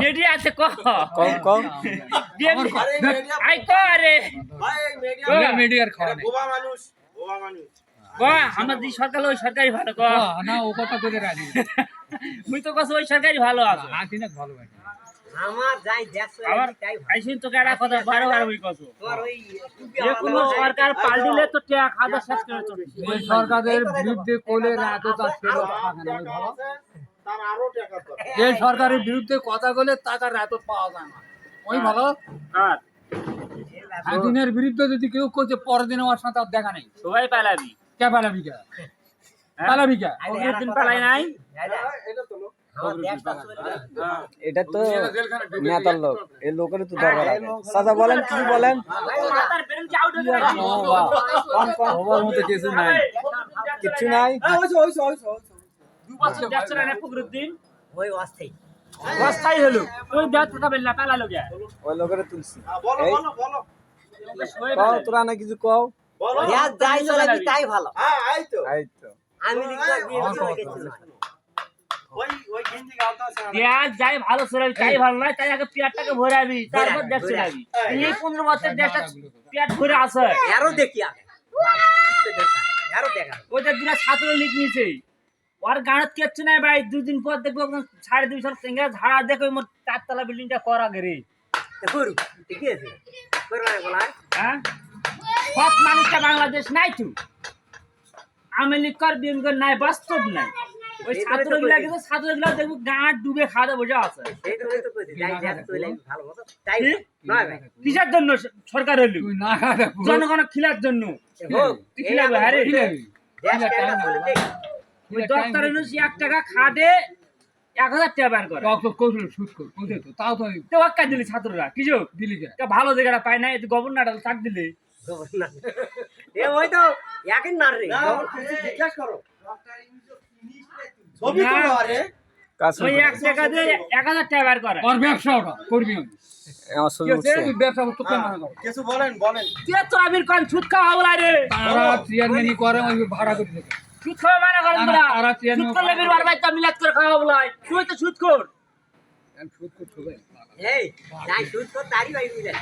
media আছে কম মিডিয়ার খাওয়া আমাদের সরকার ওই সরকারি ভালো না ও কথা করে রাজি মুই তো কস ওই সরকারি ভালো আছে ভালো আমার যাই দেখছো তাই আইছিন তো কেডা কথা বারবার হই কস তোর ওই যে কোন সরকার পাল্টিলে তো টাকা খাদা শেষ করে চলে এই সরকারের বিরুদ্ধে কোলে রাত তো ছিল ভালো তার আরো টাকা তো এই সরকারের বিরুদ্ধে কথা বলে টাকা রাত পাওয়া যায় না ওই ভালো আর আদিনের বিরুদ্ধে যদি কেউ কোচে পরের দিন আমার সাথে আর দেখা নেই সবাই পালাবি কে পালাবি কে পালাবি কে ওই দিন পালাই নাই এটা তো এটা তো নেতার লোক এই লোকের তো দরকার আছে সাদা বলেন কি বলেন আমার মতে কিছু নাই কিছু নাই দু বছর দেখছ না ফকরুদ্দিন ওই অস্থায়ী হলো ওই দেখ টাকা বেলা পালালো কে ওই লোকের তুলছি বলো বলো বলো কও তোরা না কিছু কও বলো যাই চলাবি তাই ভালো হ্যাঁ এই তো আমি লিখা দিয়ে গেছি ওই গিন্দি গালতা আছে পেঁয়াজ যাই ভালো চলাবি তাই ভালো নয় তাই আগে পেঁয়াজটাকে ভরাবি তারপর দেখ চলাবি এই 15 বছর দেশটা পেঁয়াজ ভরে আছে আরো দেখি আগে আরো দেখা ওইটা দুটা ছাত্র লিখ নিছে ওর গানত কিচ্ছু নাই ভাই দুদিন পর দেখবো 2.5 সাল সিঙ্গা ঝাড়া দেখো মোর চারতলা বিল্ডিংটা করা গেরে করু ঠিক আছে করবা বলা হ্যাঁ সব মানুষটা বাংলাদেশ নাই তো আমেরিকার বিএনপির নাই বাস্তব নাই ওই ছাত্রগুলা কিন্তু ছাত্রগুলা দেখবো গাঁট ডুবে খাওয়া বসে আছে এই তো কইছি যাই দেখ চলে ভালো মতো তাই নয় ভাই কিসের জন্য সরকার হইল জনগণ খিলার জন্য তুই খিলাবে আরে ওই দপ্তরে 1 টাকা খাটে 1000 টাকা বের করে কৌশল সুদ কর তো তাও তো ওয়াক্কা দিলি ছাত্ররা কি যোগ দিলি কে ভালো জায়গাটা পায় না এই গভর্নর চাক দিলি গভর্নর এ ওই তো একই না রে জিজ্ঞাসা করো ছবি করো আরে ওই 1 টাকা দিয়ে 1000 টাকা বের করে আর ব্যবসাটা করবি আমার সুযোগ আছে ব্যবসা তো কেন না কিছু বলেন বলেন কে তো আমির কোন সুদ খাওয়া বলা রে তারা চেয়ারম্যানই করে ওই ভাড়া করে দেয় সুদ খাওয়া মানা করেন তোরা সুদ করলে বের বারবার তো মিলাদ করে খাওয়া বলাই তুই তো সুদ কর সুদ করতে হবে এই নাই সুদ তো তারি ভাই মিলে